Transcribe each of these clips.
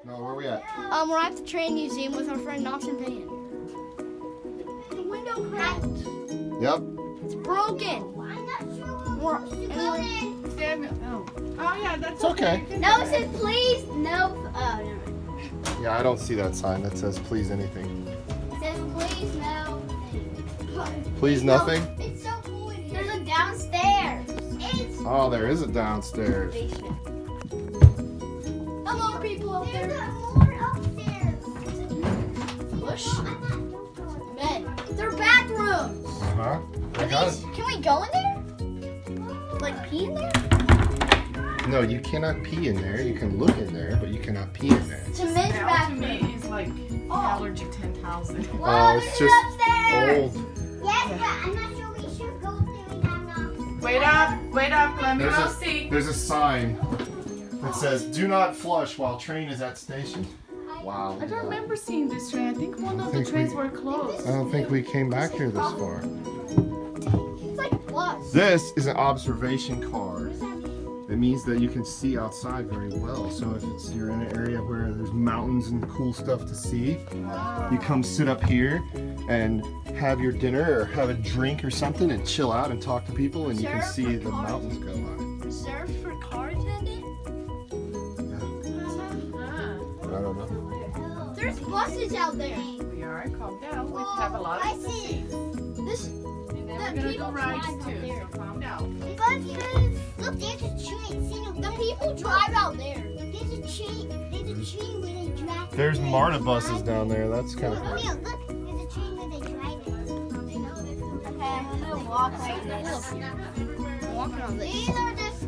No, where are we at? We're at the train museum with our friend Knox and Van. The window cracked. Yep. It's broken. Oh yeah, that's It's okay. No, it says please. No. Never mind. Yeah, I don't see that sign that says please anything. It says please no. Please nothing? It's so cool in here. There's a downstairs. It's Oh, there is a downstairs. basement. Hello, people up there. There's more upstairs. Push. Men. They're bathrooms. Uh-huh. I Are got these, can we go in there? Like pee in there? it. No, you cannot pee in there. You can look in there, but you cannot pee in there. It's a men's That to bathroom. me is like allergy 10,000. Wow, it's there's just upstairs. old. Yes, but I'm not sure we should go there now. Wait up, let me go see. There's a sign that says do not flush while train is at station. Wow. I don't remember seeing this train. I think one of the think trains we- were closed. I don't think we came back here this far. It's like plus. This is an observation car. It means that you can see outside very well. So if you're in an area where there's mountains and cool stuff to see, you come sit up here and have your dinner or have a drink or something and chill out and talk to people, and you can see the mountains go by. Reserved for car attendant? I don't know. There's buses out there. We are, calm down. We have a lot I of see. This. And then The we're gonna people do rides drive out too, there. so calm down. Buses. Look, there's a train. See, no, The people drive out there. there's a train. There's a train where they drive. There's MARTA buses down there. That's kind of Oh, cool. yeah, look. There's a train where they drive it. Okay, I'm gonna walk like this. I'm walking on this. These are just.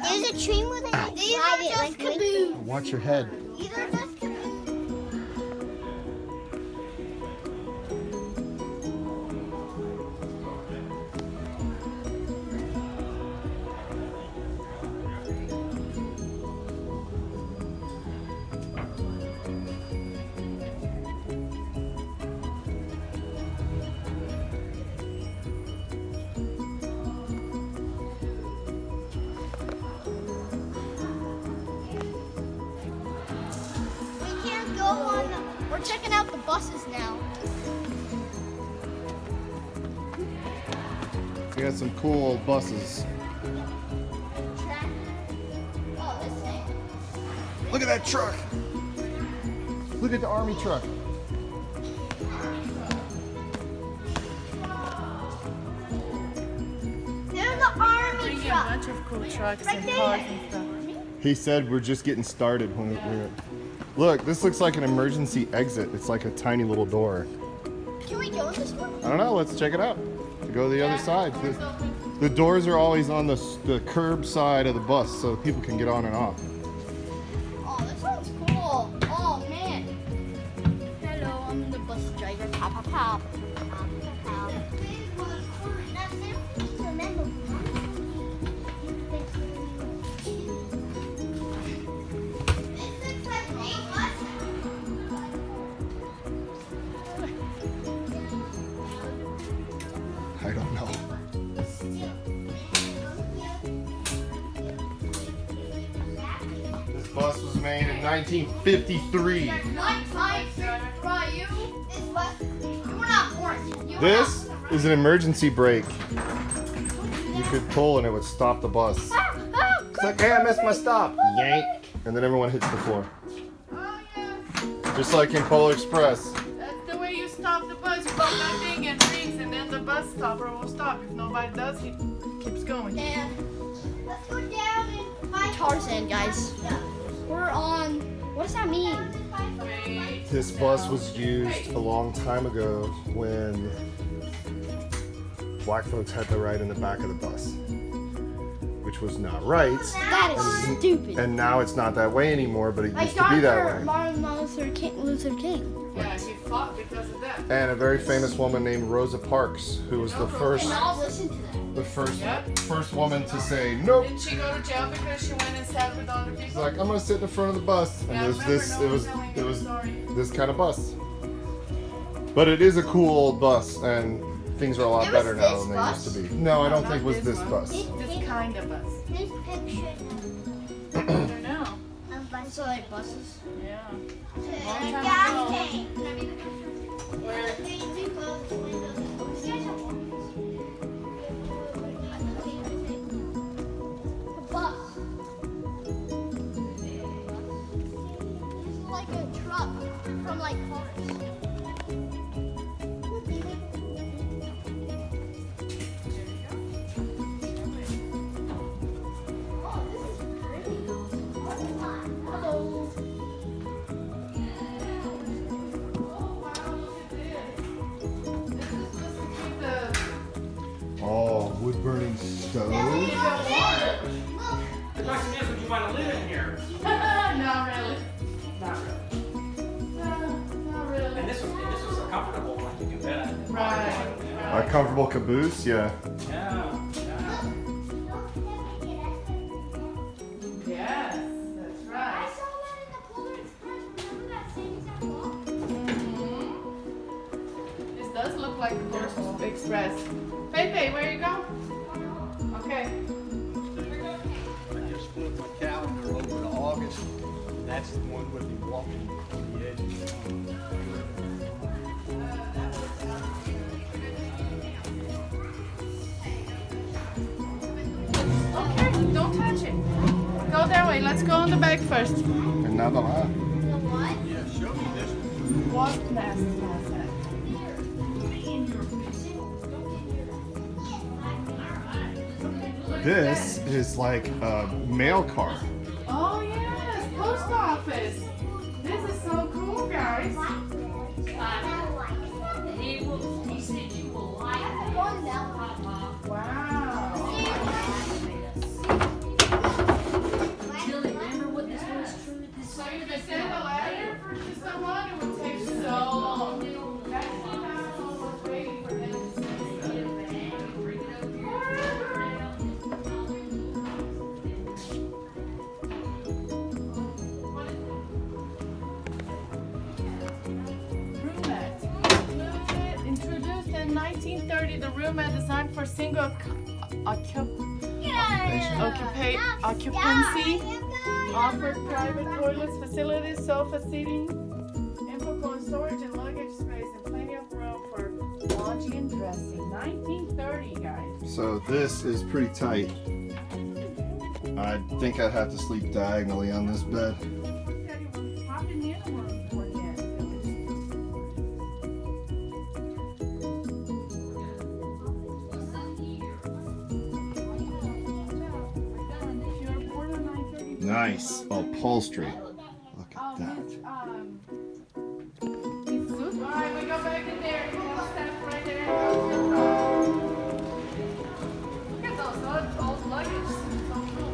There's a train where they drive These are it. just Like caboose. Watch your head. These are just. We can't go on. We're checking out the buses now. We got some cool old buses. Track. Oh, this thing. Look at that truck. Look at the army truck. There's the army Bringing a truck. bunch of cool trucks and cars and stuff. He said we're just getting started when we're. Look, this looks like an emergency exit. It's like a tiny little door. Can we go in this one? I don't know. Let's check it out. To go to the other side. The doors are always on the curb side of the bus, so people can get on and off. Oh, this sounds cool. Oh, man. Hello, I'm the bus driver. Pop, pop, pop. I don't know. This bus was made in 1953. One time, right, you? This bus. You were not born. You were This is an emergency brake. You could pull and it would stop the bus. It's like, hey, I missed my stop. Yank. And then everyone hits the floor. Oh yeah, Just like in Polar Express. that's the way you stop the bus. You go that thing and rings, and then the bus stopper will stop. If nobody does, he keeps going. And Let's go down and find Tarzan, guys. We're on. What does that mean? Wait. This bus was used a long time ago when black folks had to ride in the back of the bus, which was not right. That is stupid. And now it's not that way anymore, but it Like used to be that Dr. way. Martin Luther King. Yeah, he fought because of that. And a very famous woman named Rosa Parks, who was the first I'll listen to that. first woman to say nope. Didn't she go to jail because she went and sat with other She's people? like, I'm gonna sit in the front of the bus, and Yeah, I there's remember this. no It one was telling it me was the story. this kind of bus. But it is a cool old bus, and things are a lot It was better now this than bus? they used to be. No, I don't not think it was this this one. bus. This kind of bus. this picture. I don't know. Of So like buses. Yeah. And a gas tank. Where? A bus. This is like a truck from like cars. Oh, this is pretty. Hello. Oh wow, look at this. This is supposed to keep the Oh, wood burning stove. keep it warm. The question is, would you want to live in here? Not really. Not really. Not really. And this was a comfortable one to do that. Right. A comfortable caboose, yeah. Yeah. Yes, that's I right. saw that in the Polar Express. Remember that same exact walk? This does look like the Polar Express. Pepe, where you go? Okay. I just flipped my calendar over to August. That's the one with me walking on the edge of town. Okay, don't touch it. Go that way. Let's go on the back first. And nada más. The what? Yeah, show me this one. Wasp nest. This is like a mail car. Oh yes, post office. This is so cool, guys. He said you will like it. One now. Wow. Tilly, remember what this was true? This So you can send a letter to someone, it would take so long. That's the time I was waiting for them to send Roommate. Introduced in 1930, the roommate designed for single occupancy, offered private toilets, facilities, sofa seating, ample cold storage and luggage space, and plenty of room for laundry and dressing. 1930, guys. So this is pretty tight. I think I'd have to sleep diagonally on this bed. Hop in the other one for you. If you're born in 1930, Nice upholstery. Look at that. Alright, we go back in there. We'll step right there. Look at those old luggage. So cool.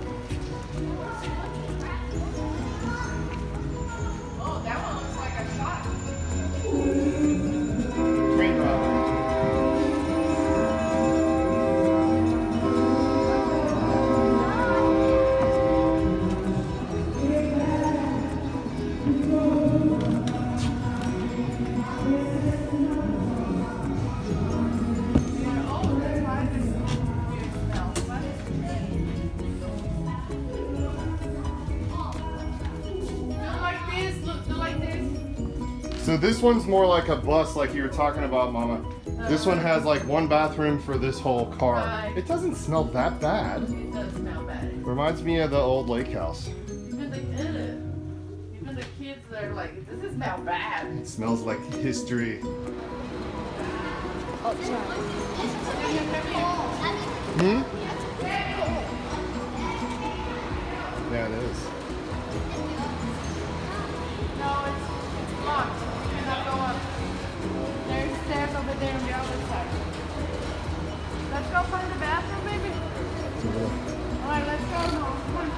Oh, that one looks like a shot. Train robbery. So this one's more like a bus, like you were talking about, Mama. This one has like one bathroom for this whole car. Right. It doesn't smell that bad. It does smell bad. Reminds me of the old lake house. Even the kids are like, does this smell bad? It smells like history. Oh, sorry. Hmm? Yeah, it is. No, it's locked. You cannot go up. There's stairs over there on the other side. Let's go find the bathroom, baby. Alright, let's go. Come on.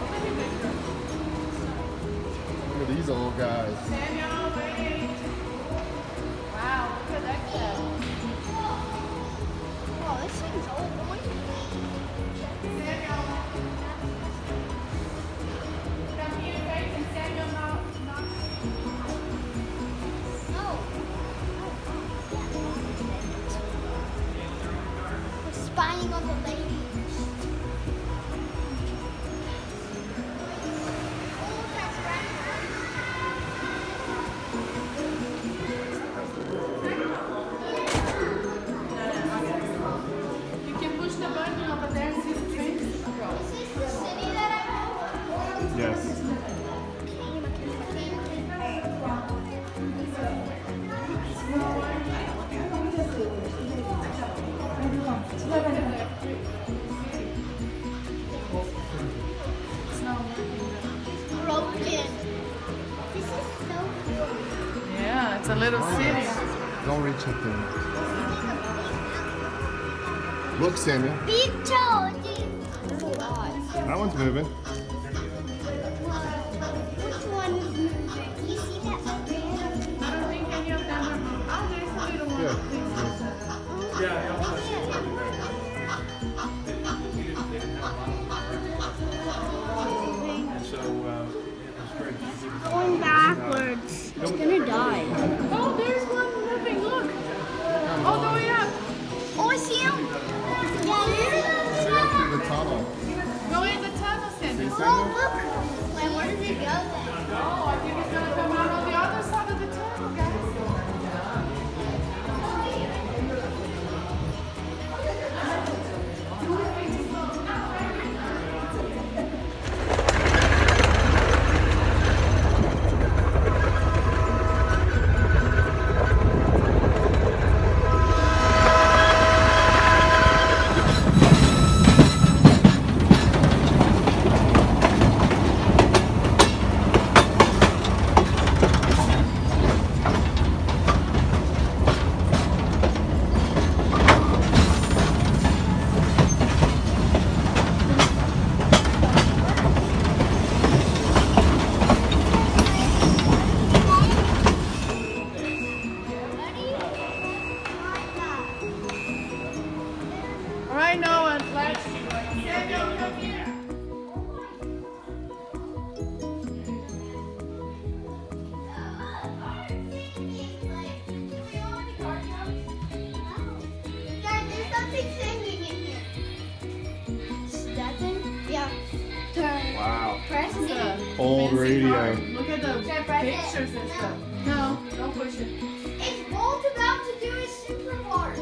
Open your big door. Look at these old guys. Daniel, wait. Wow, look at that cat. Oh, this thing's old. Daniel. Come here, guys, and Daniel, knock. We're spying on the ladies. Yes. Broken. This is so cool. Yeah, it's a little city. Don't reach up there. Look, Samuel. Big toe, dude. There's a lot. That one's moving. Which one is moving? Do you see that? I don't think any of them are moving. Oh, there's a little one. Yeah. Going backwards. It's gonna die. Oh, there's one moving. Look. All the way up. Oh, I see him. Go through the tunnel. Go in the tunnel, Sandy. See, Oh, Samuel? look. Wait, where does it go then? Oh, I think it's gonna come out on the other side of the tunnel, guys. All right, Noah, let's. Samuel, come here. Dad, there's something singing in here. That thing? Yeah. Turn. Wow. Press It's it. a Old fancy radio. car. Look at the Should I press it? pictures and stuff. No, don't push it. It's Bolt about to do his super hard.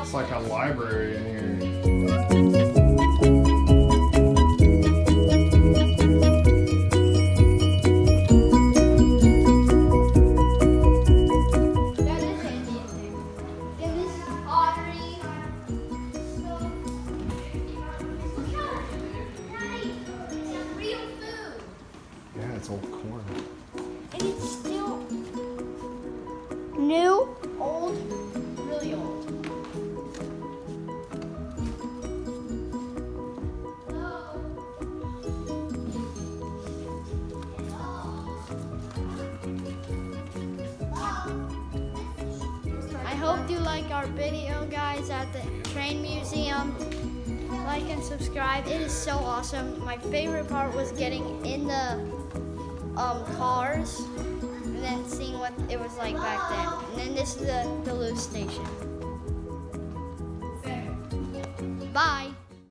It's like a library in here. That is Indian thing. Yeah, this is pottery. Look how nice. It's real food. Yeah, it's old corn. And it's still new, old, really old. I hope you like our video, guys, at the train museum. Like and subscribe. It is so awesome. My favorite part was getting in the cars and then seeing what it was like back then. And then this is the Duluth station. Bye.